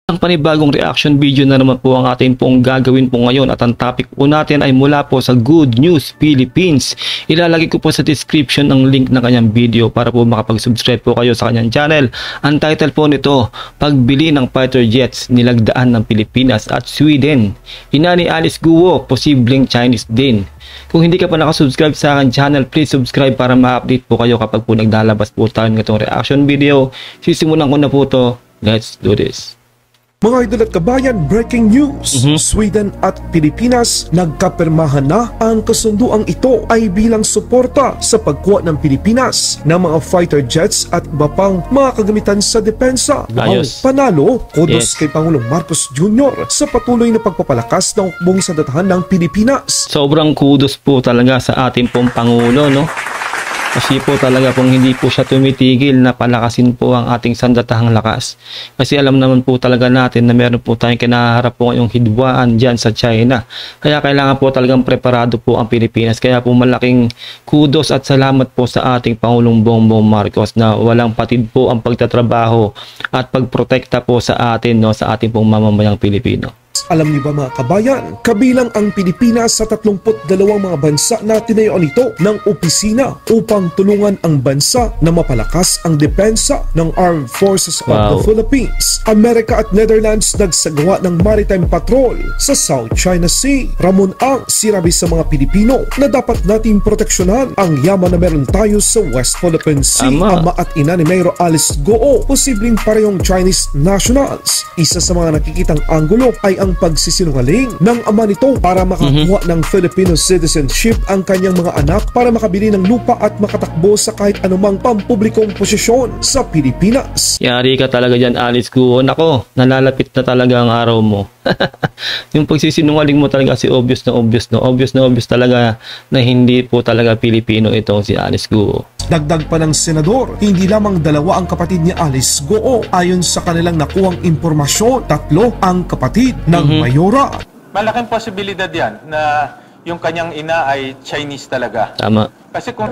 Ang panibagong reaction video na naman po ang atin pong gagawin po ngayon at ang topic po natin ay mula po sa Good News Philippines. Ilalagay ko po sa description ang link ng kanyang video para po makapag-subscribe po kayo sa kanyang channel. Ang title po nito, Pagbili ng fighter jets nilagdaan ng Pilipinas at Sweden. Ina ni Alice Guo, posibleng Chinese din. Kung hindi ka pa nakasubscribe sa aking channel, please subscribe para ma-update po kayo kapag po naglalabas po tayo ng itong reaction video. Sisimulan ko na po to. Let's do this. Mga idol at kabayan, breaking news! Sweden at Pilipinas nagkapirmahan na. Ang kasunduang ito ay bilang suporta sa pagkuha ng Pilipinas ng mga fighter jets at iba pang mga kagamitan sa depensa. Ayos. Panalo, kudos kay Pangulong Marcos Jr. sa patuloy na pagpapalakas ng hukbong sandatahang ng Pilipinas. Sobrang kudos po talaga sa ating pong Pangulo, no? Kasi po talaga pong hindi po siya tumitigil na palakasin po ang ating sandatahang lakas. Kasi alam naman po talaga natin na meron po tayong kinaharap po ngayong hidwaan dyan sa China. Kaya kailangan po talagang preparado po ang Pilipinas. Kaya po malaking kudos at salamat po sa ating Pangulong Bongbong Marcos na walang patid po ang pagtatrabaho at pagprotekta po sa atin, no, sa ating pong mamamayang Pilipino. Alam niyo ba mga kabayan, kabilang ang Pilipinas sa 32 mga bansa na tinayuan nito ng opisina upang tulungan ang bansa na mapalakas ang depensa ng Armed Forces of the Philippines. Amerika at Netherlands nagsagawa ng maritime patrol sa South China Sea. Ramon ang sinabi sa mga Pilipino na dapat nating proteksyonan ang yaman na meron tayo sa West Philippine Sea. Ama at ina ni Mayor Alice Guo, posibleng parehong Chinese nationals. Isa sa mga nakikitang anggulo ay ang pagsisinungaling ng ama nito para makakuha ng Filipino citizenship ang kanyang mga anak para makabili ng lupa at makatakbo sa kahit anumang pampublikong posisyon sa Pilipinas. Yari ka talaga dyan, Alice Guo. Nako, nalalapit na talaga ang araw mo. Yung pagsisinungaling mo talaga si obvious na obvious, no? Obvious na obvious talaga na hindi po talaga Pilipino itong si Alice Guo. Dagdag pa ng senador, hindi lamang dalawa ang kapatid ni Alice Guo. Ayon sa kanilang nakuhang impormasyon, 3 ang kapatid ng mayora. Malaking posibilidad yan na yung kanyang ina ay Chinese talaga. Tama. Kasi kung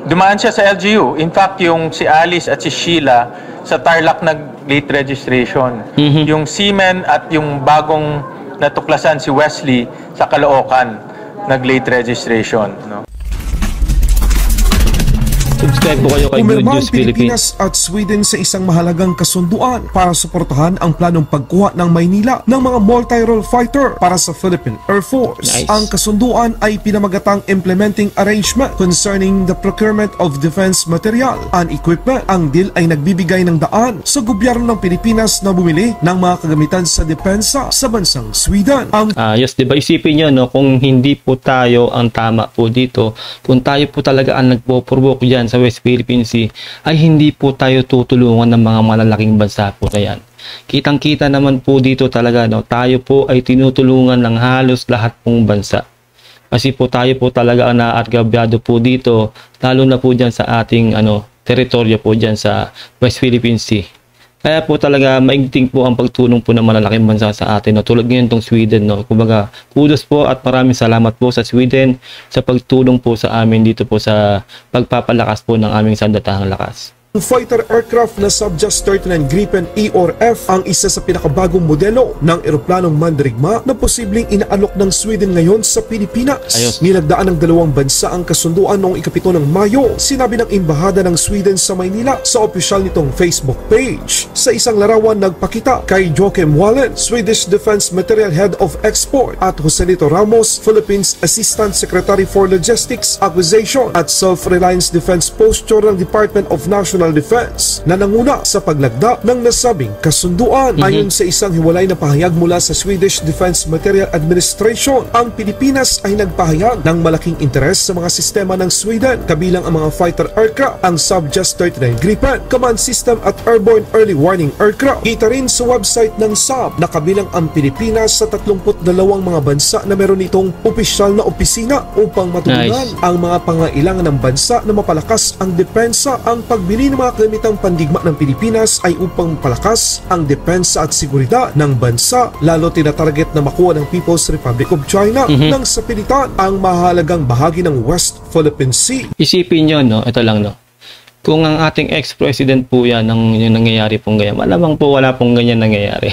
dumaan siya sa LGU, in fact yung si Alice at si Sheila sa Tarlac nag-late registration. Yung Seaman at yung bagong natuklasan si Wesley sa Caloocan nag-late registration. No? Subscribe po kayo kay Good Pumirma News ang Pilipinas at Sweden sa isang mahalagang kasunduan para suportahan ang planong pagkuha ng Maynila ng mga multi-role fighter para sa Philippine Air Force. Nice. Ang kasunduan ay pinamagatang implementing arrangement concerning the procurement of defense material and equipment. Ang deal ay nagbibigay ng daan sa gobyerno ng Pilipinas na bumili ng mga kagamitan sa depensa sa bansang Sweden. Yes, diba isipin nyo, no, kung hindi po tayo ang tama po dito, kung tayo po talaga ang nagpo-provoke dyan sa West Philippine Sea, ay hindi po tayo tutulungan ng mga malalaking bansa po na yan. Kitang-kita naman po dito talaga, no, tayo po ay tinutulungan ng halos lahat pong bansa. Kasi po tayo po talaga ang naargabyado po dito, lalo na po dyan sa ating teritoryo po dyan sa West Philippine Sea. Kaya po talaga maigting po ang pagtulong po ng malalaking bansa sa atin. No? Tulad ngayon itong Sweden. No? Kumbaga, kudos po at maraming salamat po sa Sweden sa pagtulong po sa amin dito po sa pagpapalakas po ng aming sandatahang lakas. Ang fighter aircraft na Subjust 39 Gripen E or F ang isa sa pinakabagong modelo ng eroplanong mandirigma na posibleng inaalok ng Sweden ngayon sa Pilipinas. Ayos. Nilagdaan ng dalawang bansa ang kasunduan noong 7 ng Mayo, sinabi ng Embahada ng Sweden sa Maynila sa opisyal nitong Facebook page. Sa isang larawan nagpakita kay Joakim Wallen, Swedish Defense Material Head of Export, at Joselito Ramos, Philippines Assistant Secretary for Logistics, Acquisition at Self-Reliance Defense Posture ng Department of National Defense na nanguna sa paglagda ng nasabing kasunduan. Ayon sa isang hiwalay na pahayag mula sa Swedish Defense Material Administration, ang Pilipinas ay nagpahayag ng malaking interes sa mga sistema ng Sweden, kabilang ang mga fighter aircraft, ang Subjust 39 Gripen, command system at airborne early warning aircraft. Kita rin sa website ng SAB na kabilang ang Pilipinas sa 32 mga bansa na meron itong opisyal na opisina upang matugunan ang mga pangailangan ng bansa na mapalakas ang depensa. Ang pagbili ng mga kagamitang pandigma ng Pilipinas ay upang palakas ang depensa at seguridad ng bansa, lalo tinatarget na makuha ng People's Republic of China nang sa pilitan ang mahalagang bahagi ng West Philippine Sea. Isipin nyo, no, ito lang, no, Kung ang ating ex-president po yan, yung nangyayari pong ganyan, malamang po wala pong ganyan nangyayari.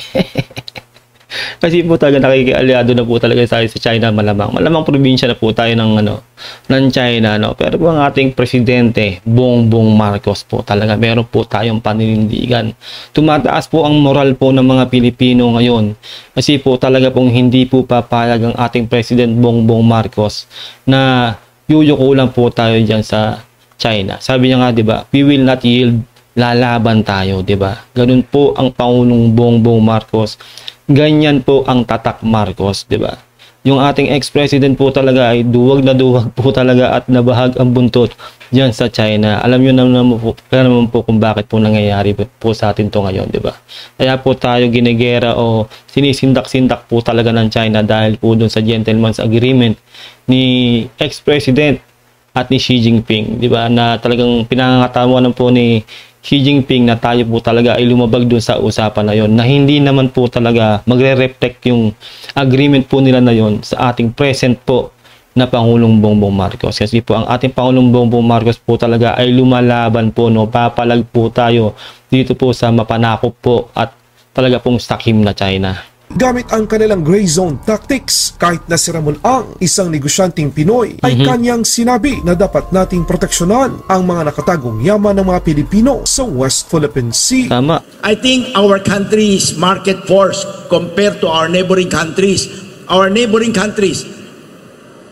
Kasi po talaga nakikialiado na po talaga tayo sa China, malamang probinsya na po tayo ng China, no. Pero po ang ating presidente Bongbong Marcos po talaga meron po tayong paninindigan. Tumataas po ang moral po ng mga Pilipino ngayon. Kasi po talaga pong hindi po papayag ang ating President Bongbong Marcos na yuyuko lang po tayo diyan sa China. Sabi niya nga, 'di ba? We will not yield, lalaban tayo, 'di ba? Ganun po ang Pangulong Bongbong Marcos. Ganyan po ang tatak Marcos, 'di ba? Yung ating ex-president po talaga ay duwag na duwag po talaga at nabahag ang buntot diyan sa China. Alam niyo naman po kung bakit po nangyayari po sa atin to ngayon, 'di ba? Kaya po tayo ginegera o sinisindak-sindak po talaga ng China dahil po doon sa gentleman's agreement ni ex-president at ni Xi Jinping, 'di ba? Na talagang pinangangatawanan po ni Xi Jinping na tayo po talaga ay lumabag doon sa usapan na yon, na hindi naman po talaga magre-reflect yung agreement po nila na yon sa ating present po na Pangulong Bongbong Marcos. Kasi po ang ating Pangulong Bongbong Marcos po talaga ay lumalaban po, no, papalag po tayo dito po sa mapanakop po at talaga pong sakim na China. Gamit ang kanilang gray zone tactics, kahit na si Ramon Ang, isang negosyanteng Pinoy, ay kanyang sinabi na dapat nating proteksyonan ang mga nakatagong yaman ng mga Pilipino sa West Philippine Sea. Tama. I think our country's market force compared to our neighboring countries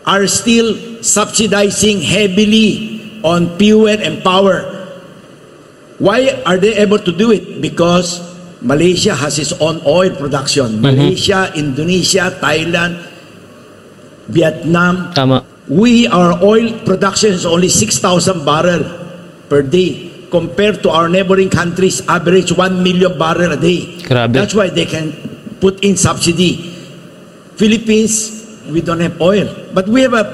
are still subsidizing heavily on fuel and power. Why are they able to do it? Because Malaysia has its own oil production. Malaysia, Indonesia, Thailand, Vietnam. Tama. Our oil production is only 6,000 barrel per day compared to our neighboring countries average 1 million barrel a day. Grabe. That's why they can put in subsidy. Philippines, we don't have oil, but we have a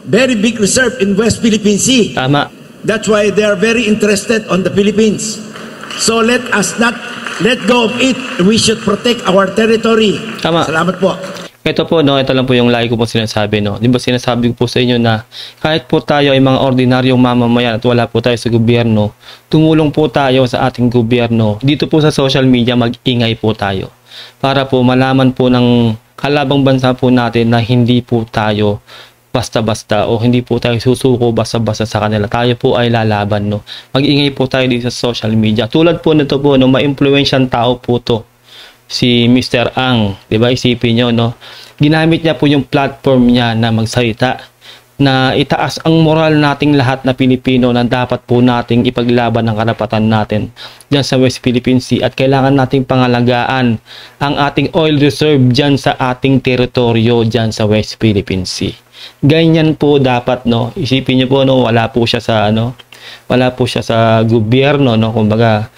very big reserve in West Philippine Sea. Tama. That's why they are very interested on the Philippines. So let us not let go of it. We should protect our territory. Tama. Salamat po. Ito po, no, ito lang po yung lagi ko po sinasabi, no. Di ba sinasabi ko po sa inyo na kahit po tayo ay mga ordinaryong mamamayan at wala po tayo sa gobyerno, tumulong po tayo sa ating gobyerno. Dito po sa social media, mag-ingay po tayo. Para po malaman po ng kalabang bansa po natin na hindi po tayo basta-basta o hindi po tayo susuko basta-basta sa kanila. Tayo po ay lalaban, no. Mag-ingay po tayo dito sa social media. Tulad po nito po, no, ma-influensyang tao po to. Si Mr. Ang, 'di ba? Isipin niyo, no. Ginamit niya po yung platform niya na magsalita, na itaas ang moral nating lahat na Pilipino na dapat po nating ipaglaban ang karapatan natin diyan sa West Philippine Sea at kailangan nating pangalagaan ang ating oil reserve diyan sa ating teritoryo diyan sa West Philippine Sea. Ganyan po dapat, no. Isipin niyo po, no, wala po siya sa gobyerno, no. Kumbaga,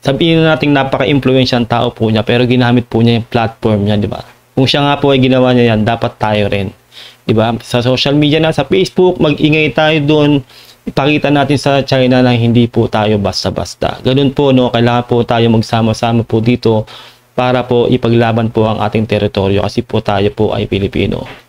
sabihin natin napaka-influensyang tao po niya pero ginamit po niya yung platform niya, di ba? Kung siya nga po ay ginawa niya yan, dapat tayo rin. Di ba? Sa social media na, sa Facebook, mag-ingay tayo doon. Ipakita natin sa China na hindi po tayo basta-basta. Ganun po, no, kailangan po tayo magsama-sama po dito para po ipaglaban po ang ating teritoryo kasi po tayo po ay Pilipino.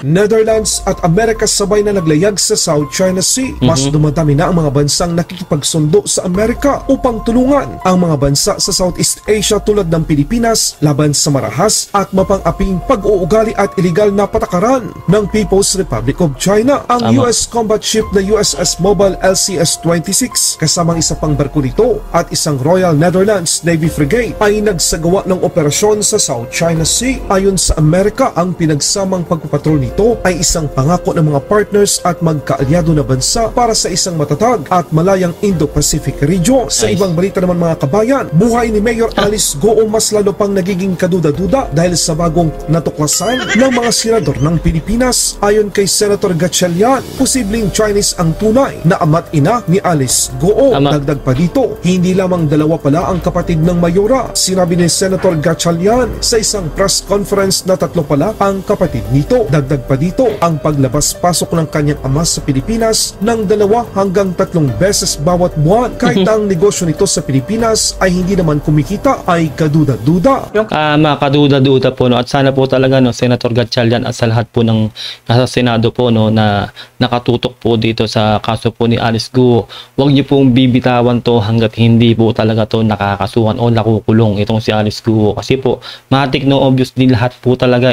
Netherlands at Amerika sabay na naglayag sa South China Sea. Mas dumadami na ang mga bansang nakikipagsundo sa Amerika upang tulungan ang mga bansa sa Southeast Asia tulad ng Pilipinas laban sa marahas at mapang-aping pag-uugali at iligal na patakaran ng People's Republic of China. Ang US combat ship na USS Mobile LCS-26 kasamang isa pang barko nito at isang Royal Netherlands Navy frigate ay nagsagawa ng operasyon sa South China Sea. Ayon sa Amerika, ang pinagsamang pagpapatrol nito ay isang pangako ng mga partners at magkaalyado na bansa para sa isang matatag at malayang Indo-Pacific region. Sa ibang balita naman, mga kabayan, buhay ni Mayor Alice Goong mas lalo pang nagiging kaduda-duda dahil sa bagong natuklasan ng mga senador ng Pilipinas. Ayon kay Senator Gatchalian, posibleng Chinese ang tunay na ama't ina ni Alice Goong. Dagdag pa dito, hindi lamang dalawa pala ang kapatid ng Mayora. Sinabi ni Senator Gatchalian sa isang press conference na tatlo pala ang kapatid nito. Guo. Dagdag pa dito ang paglabas-pasok ng kanyang ama sa Pilipinas ng 2 hanggang 3 beses bawat buwan. Kahit ang negosyo nito sa Pilipinas ay hindi naman kumikita ay kaduda-duda. Makaduda-duda po, no, at sana po talaga, no, Senator Gatchalian, at sa lahat po ng nasa Senado po, no, na nakatutok po dito sa kaso po ni Alice Guo, huwag niyo pong bibitawan to hanggat hindi po talaga to nakakasuhan o nakukulong itong si Alice Guo. Kasi po matik, no, obviously lahat po talaga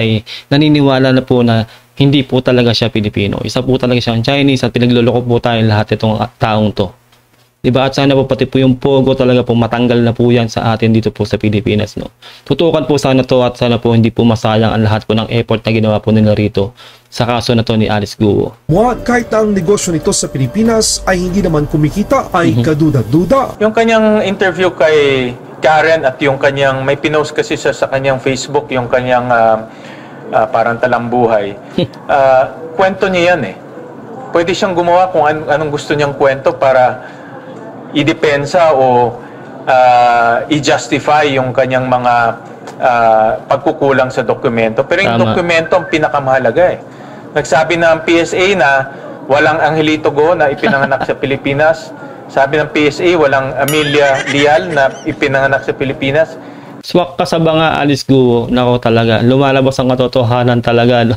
naniniwala na po na hindi po talaga siya Pilipino. Isa po talaga siyang Chinese at pinagluloko po tayo lahat itong taong to. Diba? At sana po pati po yung pogo talaga po matanggal na po yan sa atin dito po sa Pilipinas, no. Tutukan po sana to at sana po hindi po masayang ang lahat po ng effort na ginawa po nila rito sa kaso na to ni Alice Guo. Kahit ang negosyo nito sa Pilipinas ay hindi naman kumikita ay kaduda-duda. Yung kanyang interview kay Karen at yung kanyang, may pinost kasi siya sa kanyang Facebook, yung kanyang parang talambuhay. Kwento niya yan Pwede siyang gumawa kung anong gusto niyang kwento para idepensa o i-justify yung kanyang mga pagkukulang sa dokumento. Pero yung dokumento ang pinakamahalaga Nagsabi ng PSA na walang Angelito Go na ipinanganak sa Pilipinas. Sabi ng PSA walang Amelia Lial na ipinanganak sa Pilipinas. Swak ka sa banga, Alice Guo. Nako talaga, lumalabas ang katotohanan talaga, no?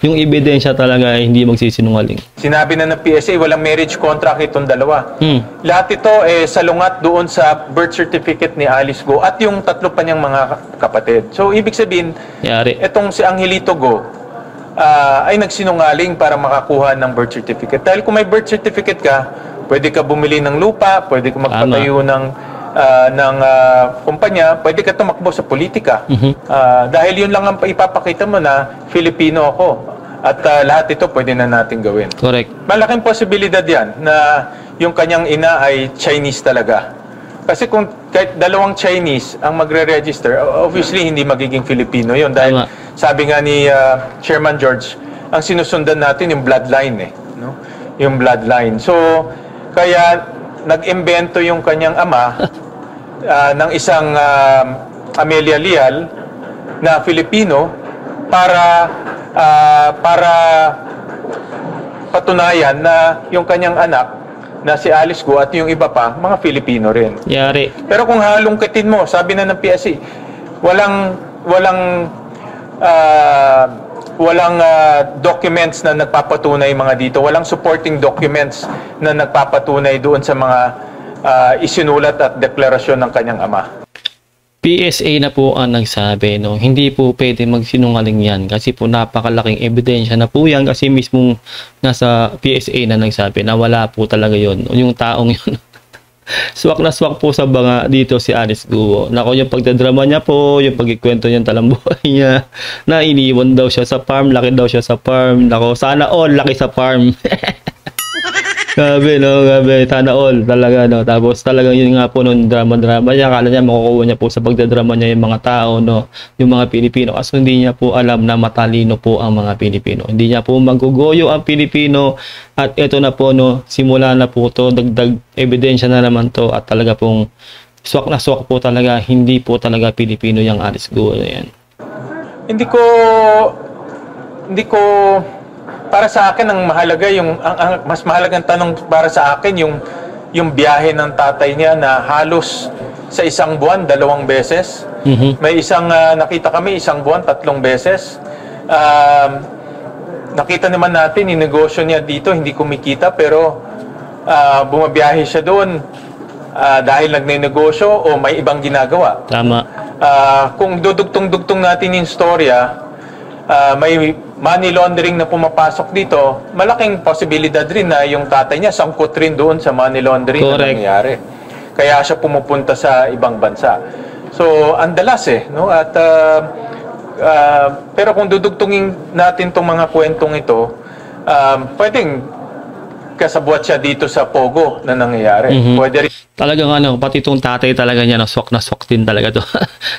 Yung ebidensya talaga ay hindi magsisinungaling. Sinabi na ng PSA walang marriage contract itong dalawa. Lahat ito salungat doon sa birth certificate ni Alice Guo at yung 3 pa niyang mga kapatid. So ibig sabihin, itong si Angelito Go ay nagsinungaling para makakuha ng birth certificate. Dahil kung may birth certificate ka, pwede ka bumili ng lupa, pwede ka magpatayo ng kumpanya, pwede ka tumakbo sa politika. Dahil yun lang ang ipapakita mo na Filipino ako. At lahat ito pwede na natin gawin. Correct. Malaking posibilidad yan na yung kanyang ina ay Chinese talaga. Kasi kung kahit 2 Chinese ang magre-register, obviously hindi magiging Filipino yun. Dahil sabi nga ni Chairman George, ang sinusundan natin yung bloodline no? Yung bloodline. So, kaya nag-imbento yung kanyang ama ng isang Amelia Lial na Filipino para patunayan na yung kanyang anak na si Alice Guo at yung iba pa, mga Filipino rin. Yari. Pero kung halongkitin mo, sabi na ng PSA, walang documents na nagpapatunay mga dito. Walang supporting documents na nagpapatunay doon sa mga isinulat at deklarasyon ng kanyang ama. PSA na po ang nagsabi, no? Hindi po pwede magsinungaling yan kasi po napakalaking ebidensya na po yan kasi mismong nasa PSA na nagsabi na wala po talaga yon yung taong yun. Swak na swak po sa banga dito si Alice Guo. Nako, yung pagdadrama niya po, yung pagkikwento niya talambuhay niya, na iniwan daw siya sa farm, laki daw siya sa farm. Nako, sana all laki sa farm. Grabe, no? Grabe, sana all talaga, no? Tapos talagang yun nga po nung drama-drama niya, akala niya makukuha niya po sa pagdadrama niya yung mga tao, no? Yung mga Pilipino. Kasi hindi niya po alam na matalino po ang mga Pilipino. Hindi niya po magugoyo ang Pilipino. At ito na po, no? Simula na po to, dagdag ebidensya na naman to. At talaga pong swak na swak po talaga. Hindi po talaga Pilipino yung Alice Guo na yan. Hindi ko para sa akin ang mahalaga ang mas mahalagang tanong para sa akin yung biyahe ng tatay niya na halos sa isang buwan 2 beses. May isang nakita kami isang buwan 3 beses. Nakita naman natin yung negosyo niya dito hindi kumikita pero bumabiyahe siya doon dahil nagnenegosyo o may ibang ginagawa. Tama. Kung dudugtong-dugtong natin yung storya, may money laundering na pumapasok dito, malaking posibilidad rin na yung tatay niya sangkot rin doon sa money laundering na nangyayari. Kaya siya pumupunta sa ibang bansa. So, andalas no? At pero kung dudugtungin natin tong mga kwentong ito, pwedeng kasabwat siya dito sa Pogo na nangyayari. Pwede rin. Talagang pati itong tatay talaga niya na swak din talaga to.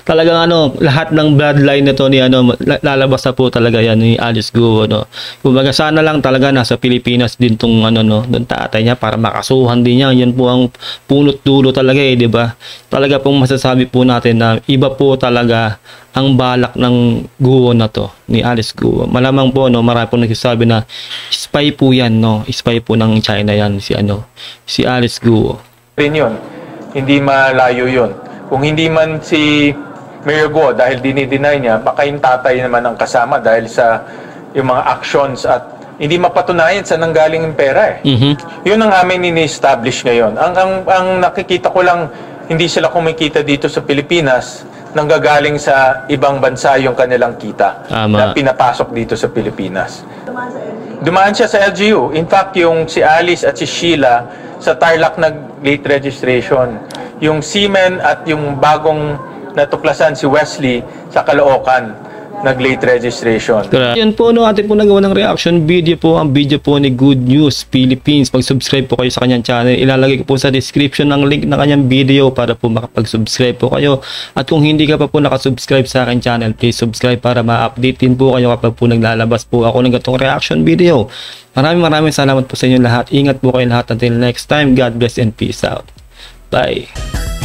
Talagang lahat ng bloodline na to ni lalabas na po talaga yan ni Alice Guo, no. Kumbaga sana lang talaga nasa Pilipinas din tong ng tatay niya para makasuhan din niya. Yan po ang punot dulo talaga di ba? Talaga pong masasabi po natin na iba po talaga ang balak ng Guo na to, ni Alice Guo. Malamang po, no, marami po nagsasabi na spy po yan, no, spy po ng China yan, si Alice Guo. Rin yun. Hindi malayo yun. Kung hindi man si Mayor Guo, dahil dinideny niya, baka yung tatay naman ang kasama dahil sa yung mga actions at hindi mapatunayan saan nanggaling yung pera Yun ang aming ini-establish ngayon. Ang nakikita ko lang, hindi sila kumikita dito sa Pilipinas, nanggagaling sa ibang bansa yung kanilang kita na pinapasok dito sa Pilipinas. Dumaan siya sa LGU. In fact, yung si Alice at si Sheila sa Tarlac nag-late registration. Yung Seamen at yung bagong natuklasan si Wesley sa Caloocan nag-late registration. Yan po, no, atin po nagawa ng reaction video po, ang video po ni Good News Philippines. Pag-subscribe po kayo sa kanyang channel, ilalagay ko po sa description ng link ng kanyang video para po makapag-subscribe po kayo. At kung hindi ka pa po nakasubscribe sa aking channel, please subscribe para ma-update din po kayo kapag po naglalabas po ako ng gatong reaction video. Maraming salamat po sa inyo lahat. Ingat po kayo lahat until next time. God bless and peace out. Bye.